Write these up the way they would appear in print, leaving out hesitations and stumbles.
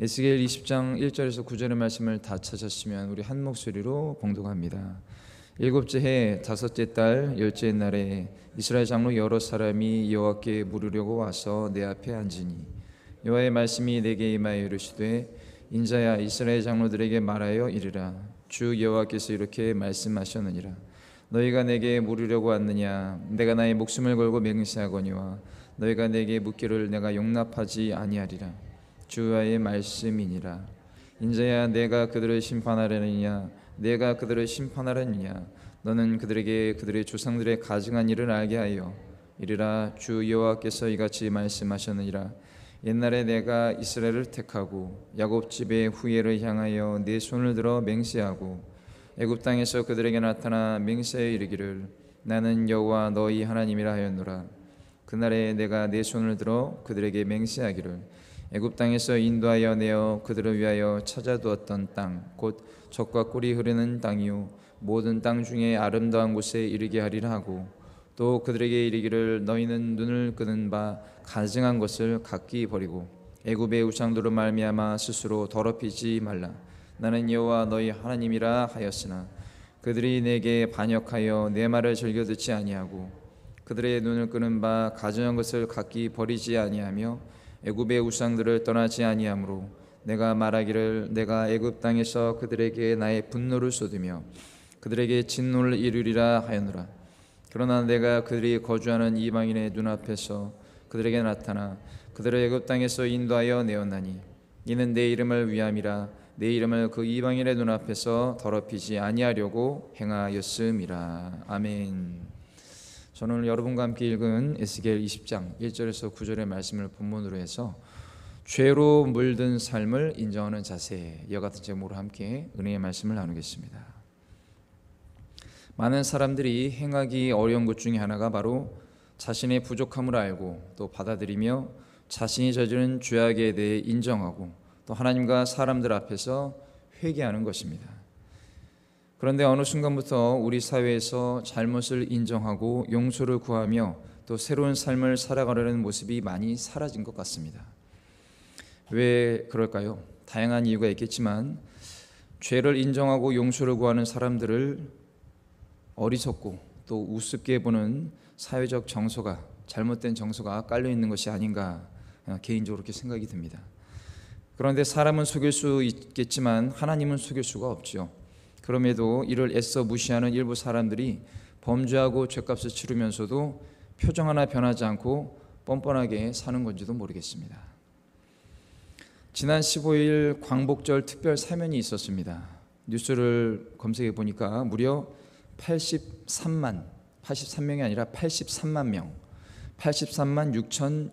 에스겔 20장 1절에서 9절의 말씀을 다 찾았으면 우리 한 목소리로 봉독합니다. 일곱째 해 다섯째 달 열째 날에 이스라엘 장로 여러 사람이 여호와께 물으려고 와서 내 앞에 앉으니 여호와의 말씀이 내게 임하여 이르시되 인자야 이스라엘 장로들에게 말하여 이르라. 주 여호와께서 이렇게 말씀하셨느니라. 너희가 내게 물으려고 왔느냐? 내가 나의 목숨을 걸고 맹세하거니와 너희가 내게 묻기를 내가 용납하지 아니하리라. 주와의 말씀이니라. 인자야 내가 그들을 심판하려느냐? 내가 그들을 심판하려느냐? 너는 그들에게 그들의 조상들의 가증한 일을 알게 하여 이르라. 주 여호와께서 이같이 말씀하셨느니라. 옛날에 내가 이스라엘을 택하고 야곱 집의 후예를 향하여 내 손을 들어 맹세하고 애굽 땅에서 그들에게 나타나 맹세하여 이르기를 나는 여호와 너희 하나님이라 하였노라. 그날에 내가 내 손을 들어 그들에게 맹세하기를 애굽 땅에서 인도하여 내어 그들을 위하여 찾아두었던 땅 곧 젖과 꿀이 흐르는 땅이요 모든 땅 중에 아름다운 곳에 이르게 하리라 하고 또 그들에게 이르기를 너희는 눈을 끄는 바 가증한 것을 각기 버리고 애굽의 우상들로 말미암아 스스로 더럽히지 말라. 나는 여호와 너희 하나님이라 하였으나 그들이 내게 반역하여 내 말을 즐겨 듣지 아니하고 그들의 눈을 끄는 바 가증한 것을 각기 버리지 아니하며 애굽의 우상들을 떠나지 아니하므로 내가 말하기를 내가 애굽 땅에서 그들에게 나의 분노를 쏟으며 그들에게 진노를 이루리라 하였노라. 그러나 내가 그들이 거주하는 이방인의 눈앞에서 그들에게 나타나 그들을 애굽 땅에서 인도하여 내었나니 이는 내 이름을 위함이라. 내 이름을 그 이방인의 눈앞에서 더럽히지 아니하려고 행하였음이라. 아멘. 저는 오늘 여러분과 함께 읽은 에스겔 20장 1절에서 9절의 말씀을 본문으로 해서 죄로 물든 삶을 인정하는 자세 이와 같은 제목으로 함께 은혜의 말씀을 나누겠습니다. 많은 사람들이 행하기 어려운 것 중에 하나가 바로 자신의 부족함을 알고 또 받아들이며 자신이 저지른 죄악에 대해 인정하고 또 하나님과 사람들 앞에서 회개하는 것입니다. 그런데 어느 순간부터 우리 사회에서 잘못을 인정하고 용서를 구하며 또 새로운 삶을 살아가려는 모습이 많이 사라진 것 같습니다. 왜 그럴까요? 다양한 이유가 있겠지만 죄를 인정하고 용서를 구하는 사람들을 어리석고 또 우습게 보는 사회적 정서가 잘못된 정서가 깔려 있는 것이 아닌가 개인적으로 그렇게 생각이 듭니다. 그런데 사람은 속일 수 있겠지만 하나님은 속일 수가 없죠. 그럼에도 이를 애써 무시하는 일부 사람들이 범죄하고 죄값을 치르면서도 표정 하나 변하지 않고 뻔뻔하게 사는 건지도 모르겠습니다. 지난 15일 광복절 특별 사면이 있었습니다. 뉴스를 검색해 보니까 무려 83명이 아니라 83만 명, 83만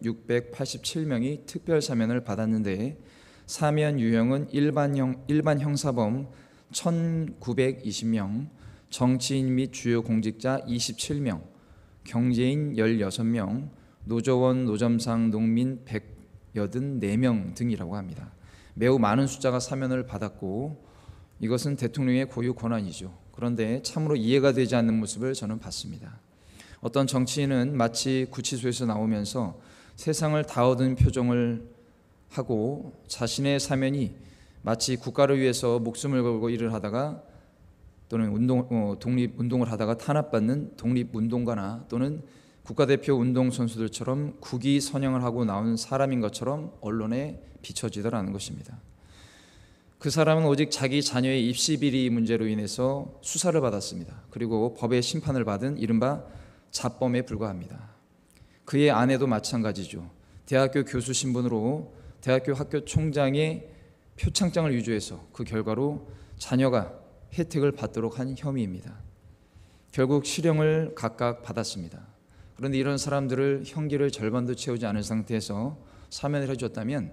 6,687명이 특별 사면을 받았는데 사면 유형은 일반 형사범 1,920명, 정치인 및 주요 공직자 27명, 경제인 16명, 노조원, 노점상, 농민 184명 등이라고 합니다. 매우 많은 숫자가 사면을 받았고 이것은 대통령의 고유 권한이죠. 그런데 참으로 이해가 되지 않는 모습을 저는 봤습니다. 어떤 정치인은 마치 구치소에서 나오면서 세상을 다 얻은 표정을 하고 자신의 사면이 마치 국가를 위해서 목숨을 걸고 일을 하다가 또는 독립운동을 하다가 탄압받는 독립운동가나 또는 국가대표 운동선수들처럼 국위 선양을 하고 나온 사람인 것처럼 언론에 비춰지더라는 것입니다. 그 사람은 오직 자기 자녀의 입시 비리 문제로 인해서 수사를 받았습니다. 그리고 법의 심판을 받은 이른바 자범에 불과합니다. 그의 아내도 마찬가지죠. 대학교 교수 신분으로 대학교 학교 총장의 표창장을 위조해서 그 결과로 자녀가 혜택을 받도록 한 혐의입니다. 결국 실형을 각각 받았습니다. 그런데 이런 사람들을 형기를 절반도 채우지 않은 상태에서 사면을 해줬다면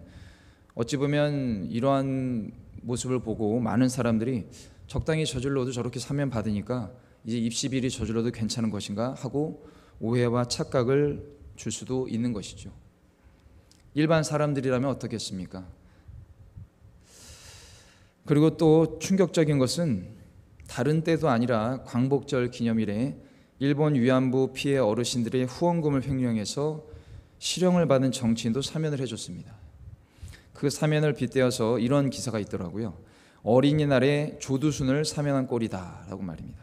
어찌 보면 이러한 모습을 보고 많은 사람들이 적당히 저질러도 저렇게 사면 받으니까 이제 입시비리 저질러도 괜찮은 것인가 하고 오해와 착각을 줄 수도 있는 것이죠. 일반 사람들이라면 어떻겠습니까? 그리고 또 충격적인 것은 다른 때도 아니라 광복절 기념일에 일본 위안부 피해 어르신들의 후원금을 횡령해서 실형을 받은 정치인도 사면을 해줬습니다. 그 사면을 빗대어서 이런 기사가 있더라고요. 어린이날에 조두순을 사면한 꼴이다라고 말입니다.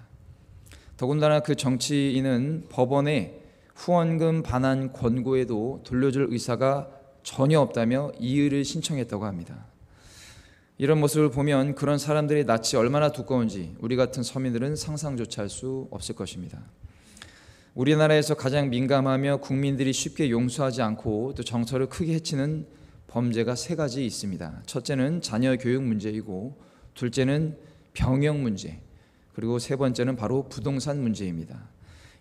더군다나 그 정치인은 법원에 후원금 반환 권고에도 돌려줄 의사가 전혀 없다며 이의를 신청했다고 합니다. 이런 모습을 보면 그런 사람들의 낯이 얼마나 두꺼운지 우리 같은 서민들은 상상조차 할 수 없을 것입니다. 우리나라에서 가장 민감하며 국민들이 쉽게 용서하지 않고 또 정서를 크게 해치는 범죄가 세 가지 있습니다. 첫째는 자녀 교육 문제이고, 둘째는 병역 문제, 그리고 세 번째는 바로 부동산 문제입니다.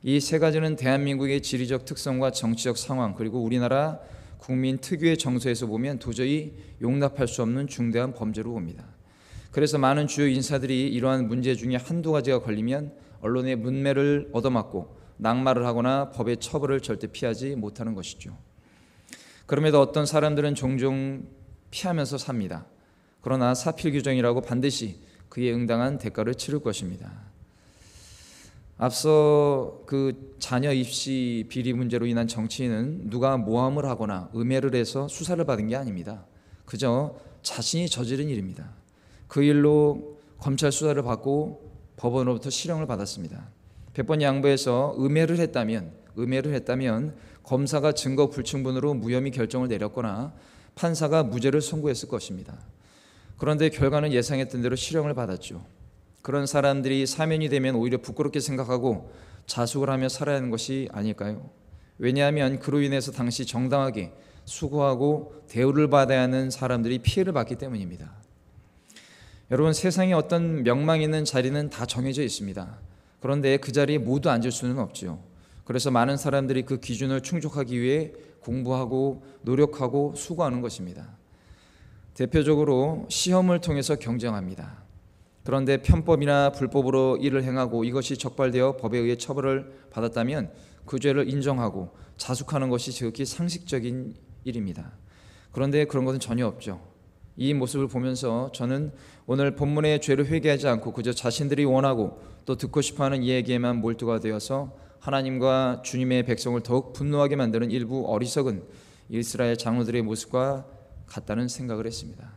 이 세 가지는 대한민국의 지리적 특성과 정치적 상황, 그리고 우리나라 국민 특유의 정서에서 보면 도저히 용납할 수 없는 중대한 범죄로 봅니다. 그래서 많은 주요 인사들이 이러한 문제 중에 한두 가지가 걸리면 언론의 문매를 얻어맞고 낙마를 하거나 법의 처벌을 절대 피하지 못하는 것이죠. 그럼에도 어떤 사람들은 종종 피하면서 삽니다. 그러나 사필 규정이라고 반드시 그에 응당한 대가를 치를 것입니다. 앞서 그 자녀 입시 비리 문제로 인한 정치인은 누가 모함을 하거나 음해를 해서 수사를 받은 게 아닙니다. 그저 자신이 저지른 일입니다. 그 일로 검찰 수사를 받고 법원으로부터 실형을 받았습니다. 100번 양보해서 음해를 했다면 검사가 증거 불충분으로 무혐의 결정을 내렸거나 판사가 무죄를 선고했을 것입니다. 그런데 결과는 예상했던 대로 실형을 받았죠. 그런 사람들이 사면이 되면 오히려 부끄럽게 생각하고 자숙을 하며 살아야 하는 것이 아닐까요? 왜냐하면 그로 인해서 당시 정당하게 수고하고 대우를 받아야 하는 사람들이 피해를 받기 때문입니다. 여러분, 세상에 어떤 명망 있는 자리는 다 정해져 있습니다. 그런데 그 자리에 모두 앉을 수는 없죠. 그래서 많은 사람들이 그 기준을 충족하기 위해 공부하고 노력하고 수고하는 것입니다. 대표적으로 시험을 통해서 경쟁합니다. 그런데 편법이나 불법으로 일을 행하고 이것이 적발되어 법에 의해 처벌을 받았다면 그 죄를 인정하고 자숙하는 것이 지극히 상식적인 일입니다. 그런데 그런 것은 전혀 없죠. 이 모습을 보면서 저는 오늘 본문의 죄를 회개하지 않고 그저 자신들이 원하고 또 듣고 싶어하는 이야기에만 몰두가 되어서 하나님과 주님의 백성을 더욱 분노하게 만드는 일부 어리석은 이스라엘 장로들의 모습과 같다는 생각을 했습니다.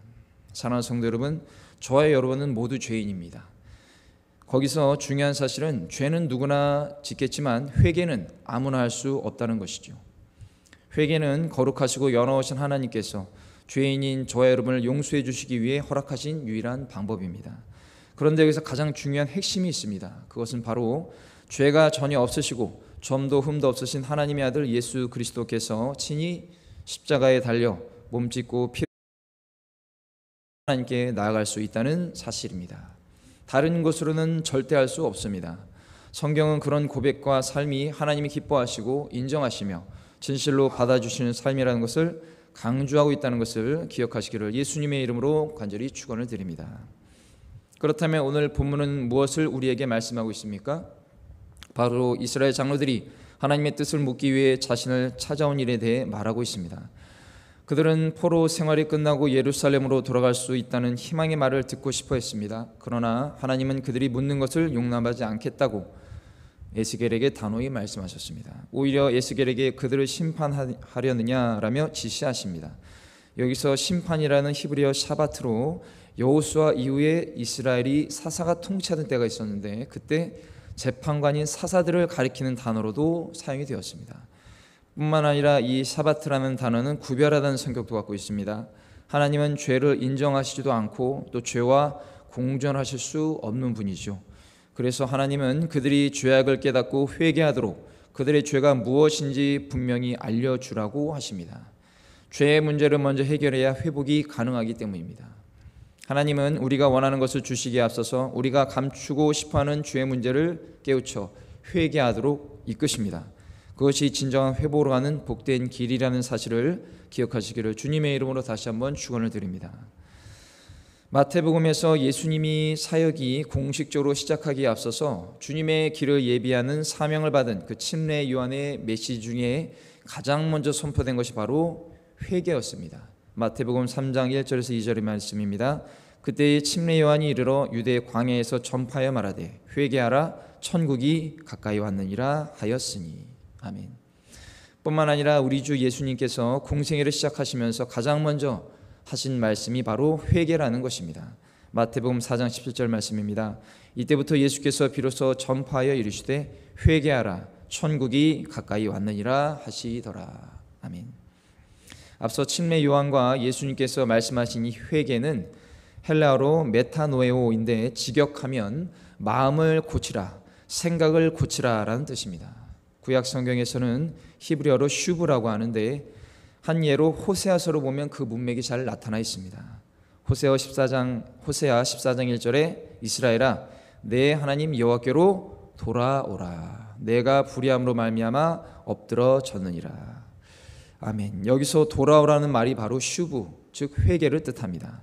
사랑하는 성도 여러분, 저와 여러분은 모두 죄인입니다. 거기서 중요한 사실은 죄는 누구나 짓겠지만 회개는 아무나 할 수 없다는 것이죠. 회개는 거룩하시고 연하오신 하나님께서 죄인인 저와 여러분을 용서해 주시기 위해 허락하신 유일한 방법입니다. 그런데 여기서 가장 중요한 핵심이 있습니다. 그것은 바로 죄가 전혀 없으시고 점도 흠도 없으신 하나님의 아들 예수 그리스도께서 친히 십자가에 달려 몸짓고 피 하나님께 나아갈 수 있다는 사실입니다. 다른 것으로는 절대 할 수 없습니다. 성경은 그런 고백과 삶이 하나님이 기뻐하시고 인정하시며 진실로 받아주시는 삶이라는 것을 강조하고 있다는 것을 기억하시기를 예수님의 이름으로 간절히 축원을 드립니다. 그렇다면 오늘 본문은 무엇을 우리에게 말씀하고 있습니까? 바로 이스라엘 장로들이 하나님의 뜻을 묻기 위해 자신을 찾아온 일에 대해 말하고 있습니다. 그들은 포로 생활이 끝나고 예루살렘으로 돌아갈 수 있다는 희망의 말을 듣고 싶어 했습니다. 그러나 하나님은 그들이 묻는 것을 용납하지 않겠다고 에스겔에게 단호히 말씀하셨습니다. 오히려 에스겔에게 그들을 심판하려느냐라며 지시하십니다. 여기서 심판이라는 히브리어 샤바트로 여호수아 이후에 이스라엘이 사사가 통치하던 때가 있었는데 그때 재판관인 사사들을 가리키는 단어로도 사용이 되었습니다. 뿐만 아니라 이 샤바트라는 단어는 구별하다는 성격도 갖고 있습니다. 하나님은 죄를 인정하시지도 않고 또 죄와 공존하실 수 없는 분이죠. 그래서 하나님은 그들이 죄악을 깨닫고 회개하도록 그들의 죄가 무엇인지 분명히 알려주라고 하십니다. 죄의 문제를 먼저 해결해야 회복이 가능하기 때문입니다. 하나님은 우리가 원하는 것을 주시기에 앞서서 우리가 감추고 싶어하는 죄의 문제를 깨우쳐 회개하도록 이끄십니다. 그것이 진정한 회복으로 가는 복된 길이라는 사실을 기억하시기를 주님의 이름으로 다시 한번 축원을 드립니다. 마태복음에서 예수님이 사역이 공식적으로 시작하기에 앞서서 주님의 길을 예비하는 사명을 받은 그 침례 요한의 메시지 중에 가장 먼저 선포된 것이 바로 회개였습니다. 마태복음 3장 1절에서 2절의 말씀입니다. 그때의 침례 요한이 이르러 유대 광야에서 전파하여 말하되 회개하라 천국이 가까이 왔느니라 하였으니. 아멘. 뿐만 아니라 우리 주 예수님께서 공생애를 시작하시면서 가장 먼저 하신 말씀이 바로 회개라는 것입니다. 마태복음 4장 17절 말씀입니다. 이때부터 예수께서 비로소 전파하여 이르시되 회개하라 천국이 가까이 왔느니라 하시더라. 아멘. 앞서 침례 요한과 예수님께서 말씀하신 이 회개는 헬라어로 메타노에오인데 직역하면 마음을 고치라, 생각을 고치라라는 뜻입니다. 구약 성경에서는 히브리어로 슈브라고 하는데 한 예로 호세아서로 보면 그 문맥이 잘 나타나 있습니다. 호세아 14장 1절에 이스라엘아 내 하나님 여호와께로 돌아오라. 내가 불의함으로 말미암아 엎드러졌느니라. 아멘. 여기서 돌아오라는 말이 바로 슈브, 즉 회개를 뜻합니다.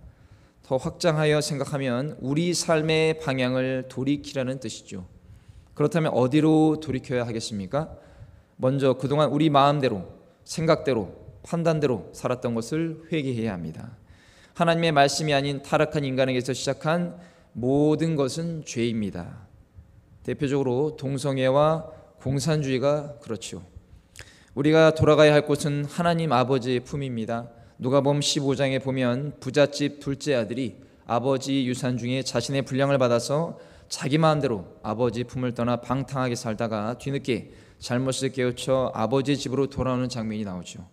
더 확장하여 생각하면 우리 삶의 방향을 돌이키라는 뜻이죠. 그렇다면 어디로 돌이켜야 하겠습니까? 먼저 그동안 우리 마음대로, 생각대로, 판단대로 살았던 것을 회개해야 합니다. 하나님의 말씀이 아닌 타락한 인간에게서 시작한 모든 것은 죄입니다. 대표적으로 동성애와 공산주의가 그렇죠. 우리가 돌아가야 할 곳은 하나님 아버지의 품입니다. 누가복음 15장에 보면 부잣집 둘째 아들이 아버지 유산 중에 자신의 분량을 받아서 자기 마음대로 아버지 품을 떠나 방탕하게 살다가 뒤늦게 잘못을 깨우쳐 아버지 집으로 돌아오는 장면이 나오죠.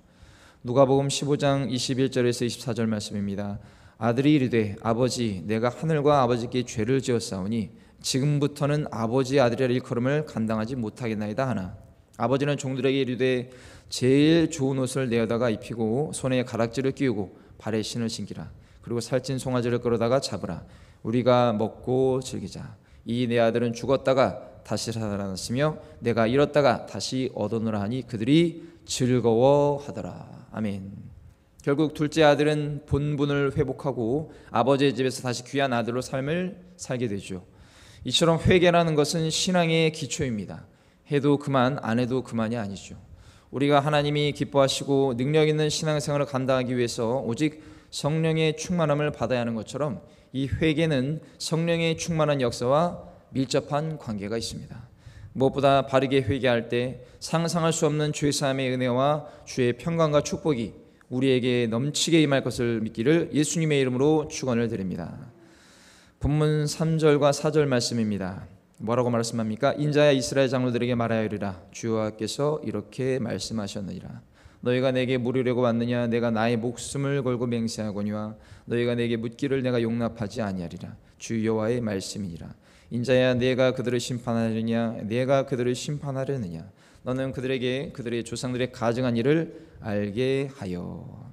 누가복음 15장 21절에서 24절 말씀입니다. 아들이 이르되 아버지 내가 하늘과 아버지께 죄를 지었사오니 지금부터는 아버지의 아들이라 일컬음을 감당하지 못하겠나이다 하나 아버지는 종들에게 이르되 제일 좋은 옷을 내어다가 입히고 손에 가락지를 끼우고 발에 신을 신기라. 그리고 살찐 송아지를 끌어다가 잡으라. 우리가 먹고 즐기자. 이 내 아들은 죽었다가 다시 살아났으며 내가 잃었다가 다시 얻어노라 하니 그들이 즐거워하더라. 아멘. 결국 둘째 아들은 본분을 회복하고 아버지의 집에서 다시 귀한 아들로 삶을 살게 되죠. 이처럼 회개라는 것은 신앙의 기초입니다. 해도 그만 안 해도 그만이 아니죠. 우리가 하나님이 기뻐하시고 능력 있는 신앙생활을 감당하기 위해서 오직 성령의 충만함을 받아야 하는 것처럼 이 회개는 성령의 충만한 역사와 밀접한 관계가 있습니다. 무엇보다 바르게 회개할 때 상상할 수 없는 죄사함의 은혜와 주의 평강과 축복이 우리에게 넘치게 임할 것을 믿기를 예수님의 이름으로 축원을 드립니다. 본문 3절과 4절 말씀입니다. 뭐라고 말씀합니까? 인자야 이스라엘 장로들에게 말하여 이르라. 주 여호와께서 이렇게 말씀하셨느니라. 너희가 내게 물으려고 왔느냐? 내가 나의 목숨을 걸고 맹세하거니와 너희가 내게 묻기를 내가 용납하지 아니하리라. 주 여호와의 말씀이니라. 인자야 내가 그들을 심판하려느냐? 내가 그들을 심판하려느냐? 너는 그들에게 그들의 조상들의 가증한 일을 알게 하여.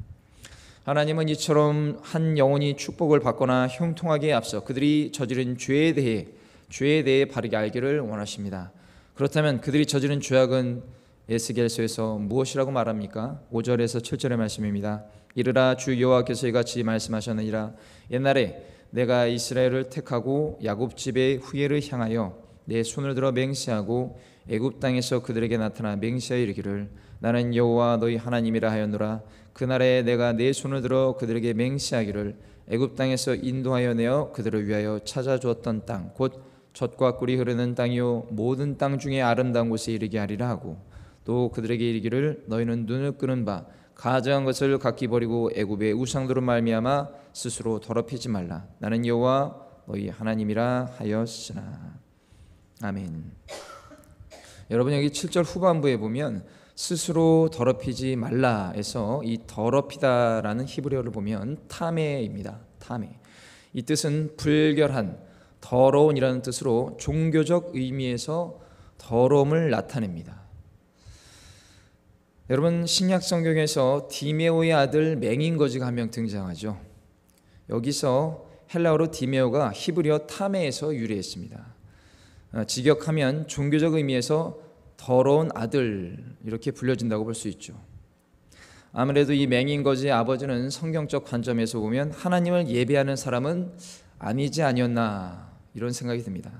하나님은 이처럼 한 영혼이 축복을 받거나 형통하기에 앞서 그들이 저지른 죄에 대해 바르게 알기를 원하십니다. 그렇다면 그들이 저지른 죄악은 에스겔서에서 무엇이라고 말합니까? 5절에서 7절의 말씀입니다. 이르라 주 여호와께서 이같이 말씀하셨느니라. 옛날에 내가 이스라엘을 택하고 야곱 집의 후예를 향하여 내 손을 들어 맹세하고 애굽 땅에서 그들에게 나타나 맹세하여 이르기를 나는 여호와 너희 하나님이라 하였노라. 그날에 내가 내 손을 들어 그들에게 맹세하기를 애굽 땅에서 인도하여 내어 그들을 위하여 찾아주었던 땅 곧 젖과 꿀이 흐르는 땅이요 모든 땅 중에 아름다운 곳에 이르게 하리라 하고 또 그들에게 이르기를 너희는 눈을 끄는 바 가증한 것을 각기 버리고 애굽의 우상들로 말미암아 스스로 더럽히지 말라. 나는 여호와 너희 하나님이라 하였으나. 아멘. 여러분 여기 7절 후반부에 보면 스스로 더럽히지 말라에서 이 더럽히다라는 히브리어를 보면 타메입니다. 타메. 이 뜻은 불결한, 더러운이라는 뜻으로 종교적 의미에서 더러움을 나타냅니다. 여러분 신약 성경에서 디메오의 아들 맹인거지가 한 명 등장하죠. 여기서 헬라어로 디메오가 히브리어 타메에서 유래했습니다. 직역하면 종교적 의미에서 더러운 아들 이렇게 불려진다고 볼 수 있죠. 아무래도 이 맹인거지의 아버지는 성경적 관점에서 보면 하나님을 예배하는 사람은 아니지 아니었나 이런 생각이 듭니다.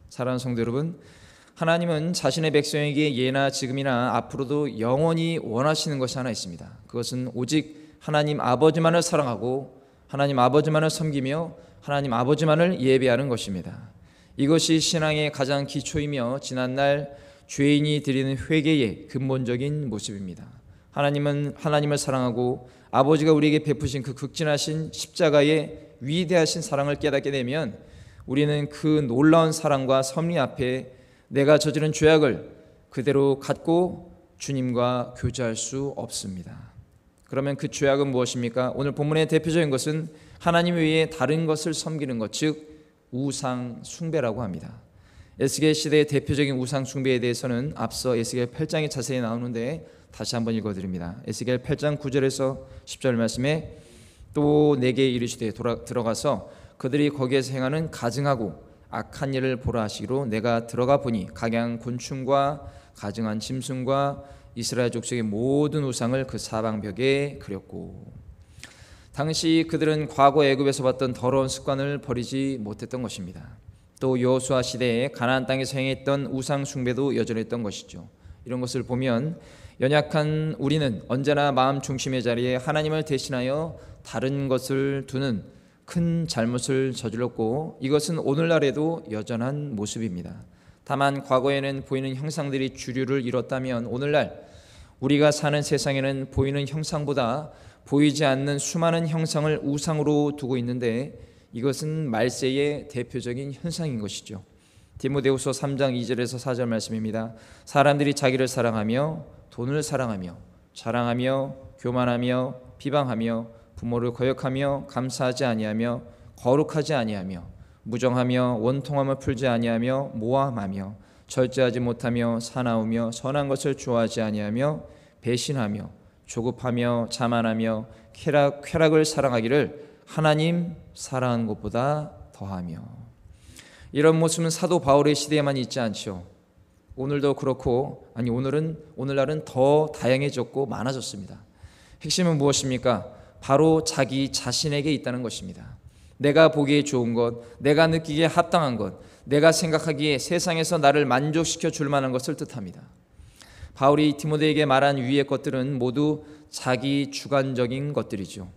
사랑하는 성도 여러분, 하나님은 자신의 백성에게 예나 지금이나 앞으로도 영원히 원하시는 것이 하나 있습니다. 그것은 오직 하나님 아버지만을 사랑하고 하나님 아버지만을 섬기며 하나님 아버지만을 예배하는 것입니다. 이것이 신앙의 가장 기초이며 지난날 죄인이 드리는 회개의 근본적인 모습입니다. 하나님은 하나님을 사랑하고 아버지가 우리에게 베푸신 그 극진하신 십자가의 위대하신 사랑을 깨닫게 되면 우리는 그 놀라운 사랑과 섭리 앞에 내가 저지른 죄악을 그대로 갖고 주님과 교제할 수 없습니다. 그러면 그 죄악은 무엇입니까? 오늘 본문의 대표적인 것은 하나님 외에 다른 것을 섬기는 것, 즉 우상 숭배라고 합니다. 에스겔 시대의 대표적인 우상 숭배에 대해서는 앞서 에스겔 8장에 자세히 나오는데 다시 한번 읽어드립니다. 에스겔 8장 9절에서 10절 말씀에 또 내게 이르시되 들어가서 그들이 거기에서 행하는 가증하고 악한 일을 보라 하시기로 내가 들어가 보니 각양 곤충과 가증한 짐승과 이스라엘 족속의 모든 우상을 그 사방벽에 그렸고, 당시 그들은 과거 애굽에서 봤던 더러운 습관을 버리지 못했던 것입니다. 또 여호수아 시대에 가나안 땅에서 행했던 우상 숭배도 여전했던 것이죠. 이런 것을 보면 연약한 우리는 언제나 마음 중심의 자리에 하나님을 대신하여 다른 것을 두는 큰 잘못을 저질렀고, 이것은 오늘날에도 여전한 모습입니다. 다만 과거에는 보이는 형상들이 주류를 이뤘다면 오늘날 우리가 사는 세상에는 보이는 형상보다 보이지 않는 수많은 형상을 우상으로 두고 있는데, 이것은 말세의 대표적인 현상인 것이죠. 디모데후서 3장 2절에서 4절 말씀입니다. 사람들이 자기를 사랑하며 돈을 사랑하며 자랑하며 교만하며 비방하며 부모를 거역하며 감사하지 아니하며 거룩하지 아니하며 무정하며 원통함을 풀지 아니하며 모함하며 절제하지 못하며 사나우며 선한 것을 좋아하지 아니하며 배신하며 조급하며 자만하며 쾌락을 사랑하기를 하나님 사랑하는 것보다 더하며. 이런 모습은 사도 바울의 시대에만 있지 않죠. 오늘도 그렇고, 오늘날은 더 다양해졌고 많아졌습니다. 핵심은 무엇입니까? 바로 자기 자신에게 있다는 것입니다. 내가 보기에 좋은 것, 내가 느끼기에 합당한 것, 내가 생각하기에 세상에서 나를 만족시켜 줄 만한 것을 뜻합니다. 바울이 디모데에게 말한 위의 것들은 모두 자기 주관적인 것들이죠.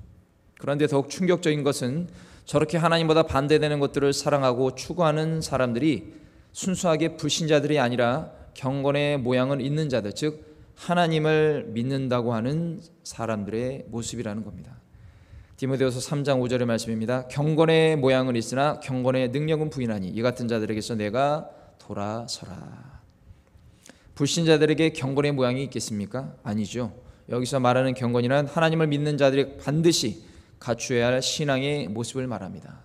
그런데 더욱 충격적인 것은 저렇게 하나님보다 반대되는 것들을 사랑하고 추구하는 사람들이 순수하게 불신자들이 아니라 경건의 모양을 잇는 자들, 즉 하나님을 믿는다고 하는 사람들의 모습이라는 겁니다. 디모데후서 3장 5절의 말씀입니다. 경건의 모양은 있으나 경건의 능력은 부인하니 이 같은 자들에게서 내가 돌아서라. 불신자들에게 경건의 모양이 있겠습니까? 아니죠. 여기서 말하는 경건이란 하나님을 믿는 자들이 반드시 갖추어야 할 신앙의 모습을 말합니다.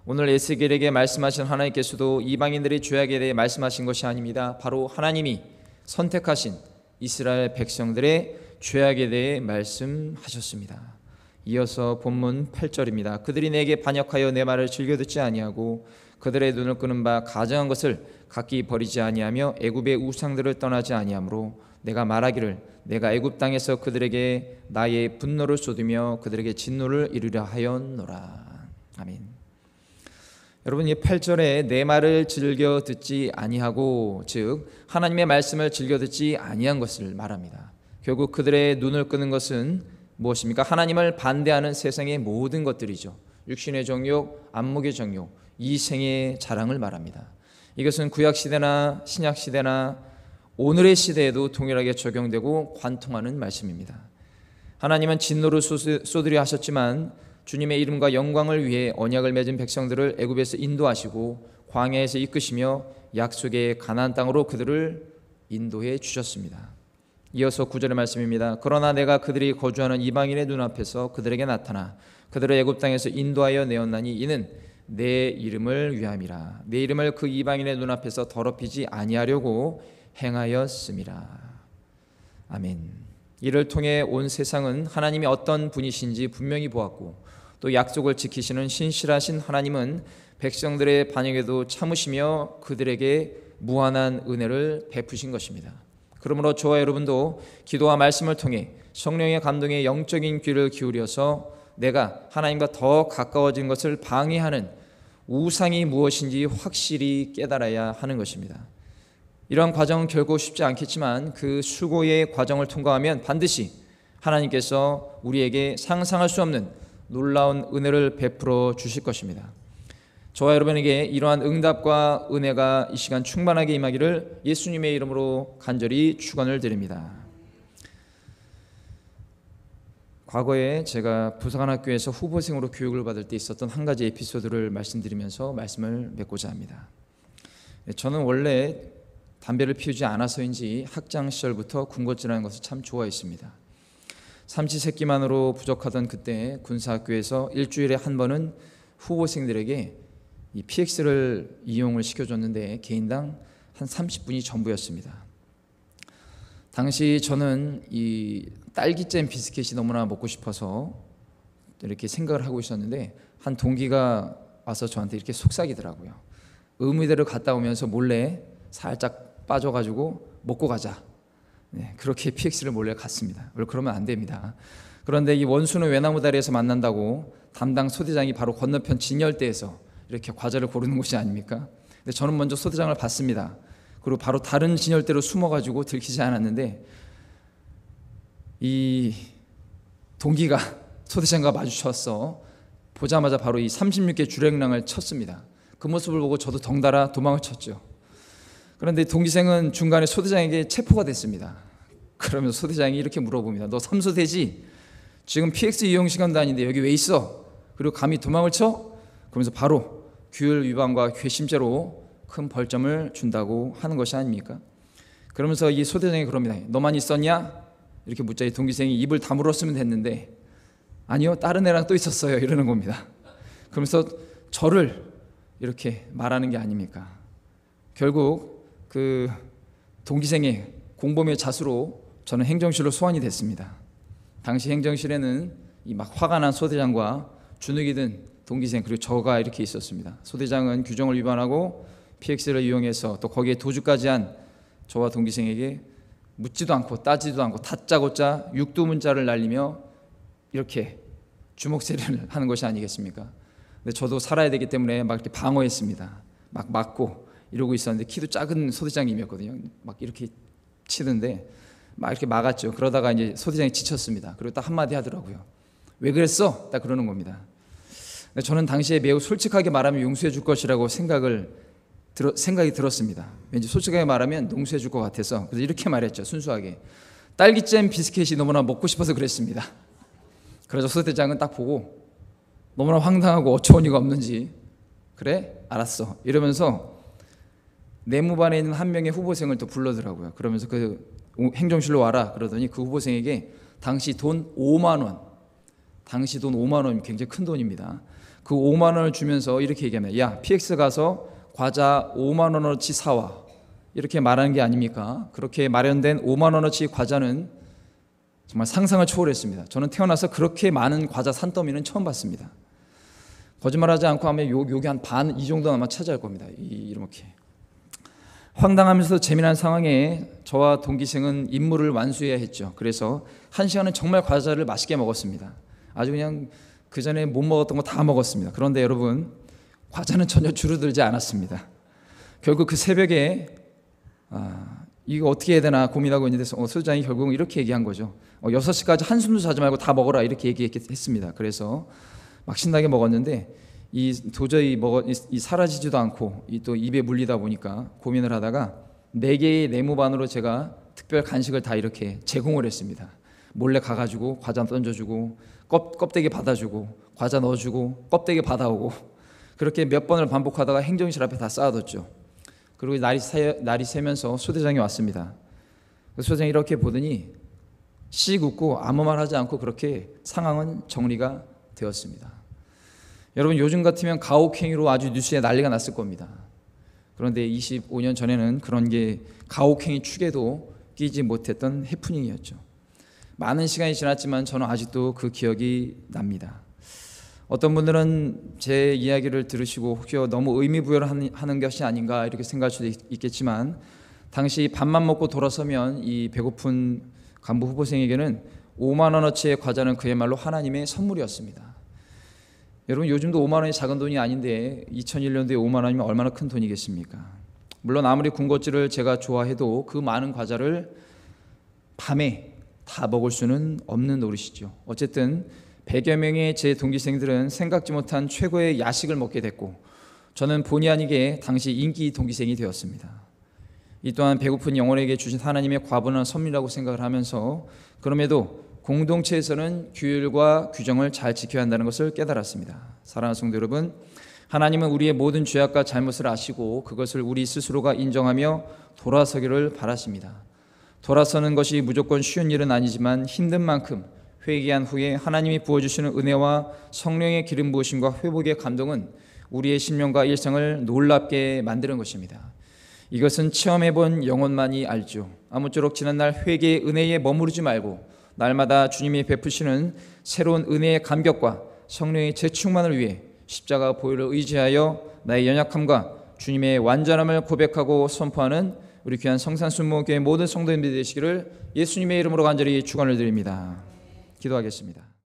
오늘 에스겔에게 말씀하신 하나님께서도 이방인들의 죄악에 대해 말씀하신 것이 아닙니다. 바로 하나님이 선택하신 이스라엘 백성들의 죄악에 대해 말씀하셨습니다. 이어서 본문 8절입니다. 그들이 내게 반역하여 내 말을 즐겨 듣지 아니하고 그들의 눈을 끄는 바 가증한 것을 각기 버리지 아니하며 애굽의 우상들을 떠나지 아니하므로 내가 말하기를 내가 애굽 땅에서 그들에게 나의 분노를 쏟으며 그들에게 진노를 이루려 하였노라. 아멘. 여러분, 이 8절에 내 말을 즐겨 듣지 아니하고, 즉 하나님의 말씀을 즐겨 듣지 아니한 것을 말합니다. 결국 그들의 눈을 끄는 것은 무엇입니까? 하나님을 반대하는 세상의 모든 것들이죠. 육신의 정욕, 안목의 정욕, 이생의 자랑을 말합니다. 이것은 구약시대나 신약시대나 오늘의 시대에도 동일하게 적용되고 관통하는 말씀입니다. 하나님은 진노를 쏟으려 하셨지만 주님의 이름과 영광을 위해 언약을 맺은 백성들을 애굽에서 인도하시고 광야에서 이끄시며 약속의 가나안 땅으로 그들을 인도해 주셨습니다. 이어서 9절의 말씀입니다. 그러나 내가 그들이 거주하는 이방인의 눈앞에서 그들에게 나타나 그들을 애굽 땅에서 인도하여 내었나니 이는 내 이름을 위함이라. 내 이름을 그 이방인의 눈앞에서 더럽히지 아니하려고 행하였음이라. 아멘. 이를 통해 온 세상은 하나님이 어떤 분이신지 분명히 보았고, 또 약속을 지키시는 신실하신 하나님은 백성들의 반역에도 참으시며 그들에게 무한한 은혜를 베푸신 것입니다. 그러므로 저와 여러분도 기도와 말씀을 통해 성령의 감동에 영적인 귀를 기울여서 내가 하나님과 더 가까워진 것을 방해하는 우상이 무엇인지 확실히 깨달아야 하는 것입니다. 이러한 과정은 결코 쉽지 않겠지만 그 수고의 과정을 통과하면 반드시 하나님께서 우리에게 상상할 수 없는 놀라운 은혜를 베풀어 주실 것입니다. 저와 여러분에게 이러한 응답과 은혜가 이 시간 충만하게 임하기를 예수님의 이름으로 간절히 축원을 드립니다. 과거에 제가 부사관학교에서 후보생으로 교육을 받을 때 있었던 한 가지 에피소드를 말씀드리면서 말씀을 맺고자 합니다. 저는 원래 담배를 피우지 않아서인지 학창 시절부터 군것질하는 것을 참 좋아했습니다. 삼시세끼만으로 부족하던 그때 군사학교에서 일주일에 한 번은 후보생들에게 이 PX를 이용을 시켜줬는데 개인당 한 30분이 전부였습니다. 당시 저는 이 딸기잼 비스켓이 너무나 먹고 싶어서 이렇게 생각을 하고 있었는데 한 동기가 와서 저한테 이렇게 속삭이더라고요. 의무대로 갔다 오면서 몰래 살짝 빠져가지고 먹고 가자. 네, 그렇게 PX를 몰래 갔습니다. 원래 그러면 안 됩니다. 그런데 이 원수는 외나무 다리에서 만난다고 담당 소대장이 바로 건너편 진열대에서 이렇게 과자를 고르는 곳이 아닙니까? 근데 저는 먼저 소대장을 봤습니다. 그리고 바로 다른 진열대로 숨어가지고 들키지 않았는데 이 동기가 소대장과 마주쳐서 보자마자 바로 이 36개 주랭랑을 쳤습니다. 그 모습을 보고 저도 덩달아 도망을 쳤죠. 그런데 동기생은 중간에 소대장에게 체포가 됐습니다. 그러면서 소대장이 이렇게 물어봅니다. 너 삼소대지? 지금 PX 이용 시간도 아닌데 여기 왜 있어? 그리고 감히 도망을 쳐? 그러면서 바로 규율 위반과 괘씸죄로 큰 벌점을 준다고 하는 것이 아닙니까? 그러면서 이 소대장이 그럽니다. 너만 있었냐? 이렇게 묻자 이 동기생이 입을 다물었으면 됐는데 아니요, 다른 애랑 또 있었어요. 이러는 겁니다. 그러면서 저를 이렇게 말하는 게 아닙니까? 결국 그 동기생의 공범의 자수로 저는 행정실로 소환이 됐습니다. 당시 행정실에는 이 막 화가 난 소대장과 주눅이 든 동기생 그리고 저가 이렇게 있었습니다. 소대장은 규정을 위반하고 PX를 이용해서 또 거기에 도주까지 한 저와 동기생에게 묻지도 않고 따지도 않고 다짜고짜 육두문자를 날리며 이렇게 주먹세례를 하는 것이 아니겠습니까? 근데 저도 살아야 되기 때문에 막 이렇게 방어했습니다. 막 맞고 이러고 있었는데 키도 작은 소대장님이었거든요. 막 이렇게 치는데 막 이렇게 막았죠. 그러다가 이제 소대장이 지쳤습니다. 그리고 딱 한마디 하더라고요. 왜 그랬어? 딱 그러는 겁니다. 저는 당시에 매우 솔직하게 말하면 용서해 줄 것이라고 생각이 들었습니다. 왠지 솔직하게 말하면 용서해 줄 것 같아서. 그래서 이렇게 말했죠. 순수하게. 딸기잼 비스켓이 너무나 먹고 싶어서 그랬습니다. 그래서 소대장은 딱 보고 너무나 황당하고 어처구니가 없는지 그래? 알았어. 이러면서 내무반에 있는 한 명의 후보생을 또 불러더라고요. 그러면서 그 행정실로 와라 그러더니 그 후보생에게 당시 돈 5만 원, 당시 돈 5만 원이면 굉장히 큰 돈입니다. 그 5만 원을 주면서 이렇게 얘기합니다. 야, PX 가서 과자 5만 원어치 사와. 이렇게 말하는 게 아닙니까? 그렇게 마련된 5만 원어치 과자는 정말 상상을 초월했습니다. 저는 태어나서 그렇게 많은 과자 산더미는 처음 봤습니다. 거짓말하지 않고 하면 여기 한 반 이 정도는 아마 차지할 겁니다. 이렇게 황당하면서도 재미난 상황에 저와 동기생은 임무를 완수해야 했죠. 그래서 1시간은 정말 과자를 맛있게 먹었습니다. 아주 그냥 그 전에 못 먹었던 거 다 먹었습니다. 그런데 여러분, 과자는 전혀 줄어들지 않았습니다. 결국 그 새벽에 이거 어떻게 해야 되나 고민하고 있는데 소장이 결국은 이렇게 얘기한 거죠. 6시까지 한숨도 자지 말고 다 먹어라 이렇게 얘기했습니다. 그래서 막 신나게 먹었는데 도저히 사라지지도 않고 또 입에 물리다 보니까 고민을 하다가 4개의 네모반으로 제가 특별 간식을 다 이렇게 제공을 했습니다. 몰래 가가지고 과자 던져주고 껍데기 받아주고 과자 넣어주고 껍데기 받아오고 그렇게 몇 번을 반복하다가 행정실 앞에 다 쌓아뒀죠. 그리고 날이 새면서 소대장이 왔습니다. 소대장이 이렇게 보더니 씩 웃고 아무 말 하지 않고 그렇게 상황은 정리가 되었습니다. 여러분, 요즘 같으면 가혹행위로 아주 뉴스에 난리가 났을 겁니다. 그런데 25년 전에는 그런 게 가혹행위 축에도 끼지 못했던 해프닝이었죠. 많은 시간이 지났지만 저는 아직도 그 기억이 납니다. 어떤 분들은 제 이야기를 들으시고 혹시 너무 의미부여를 하는 것이 아닌가 이렇게 생각할 수도 있겠지만 당시 밥만 먹고 돌아서면 이 배고픈 간부 후보생에게는 5만 원어치의 과자는 그야말로 하나님의 선물이었습니다. 여러분, 요즘도 5만 원이 작은 돈이 아닌데 2001년도에 5만 원이면 얼마나 큰 돈이겠습니까? 물론 아무리 군것질을 제가 좋아해도 그 많은 과자를 밤에 다 먹을 수는 없는 노릇이죠. 어쨌든 100여 명의 제 동기생들은 생각지 못한 최고의 야식을 먹게 됐고 저는 본의 아니게 당시 인기 동기생이 되었습니다. 이 또한 배고픈 영혼에게 주신 하나님의 과분한 선물이라고 생각을 하면서 그럼에도 공동체에서는 규율과 규정을 잘 지켜야 한다는 것을 깨달았습니다. 사랑하는 성도 여러분, 하나님은 우리의 모든 죄악과 잘못을 아시고 그것을 우리 스스로가 인정하며 돌아서기를 바라십니다. 돌아서는 것이 무조건 쉬운 일은 아니지만 힘든 만큼 회개한 후에 하나님이 부어주시는 은혜와 성령의 기름 부으심과 회복의 감동은 우리의 심령과 일상을 놀랍게 만드는 것입니다. 이것은 체험해본 영혼만이 알죠. 아무쪼록 지난날 회개의 은혜에 머무르지 말고 날마다 주님이 베푸시는 새로운 은혜의 감격과 성령의 재충만을 위해 십자가 보혈을 의지하여 나의 연약함과 주님의 완전함을 고백하고 선포하는 우리 귀한 성산순모교회 모든 성도님들이 되시기를 예수님의 이름으로 간절히 축원을 드립니다. 기도하겠습니다.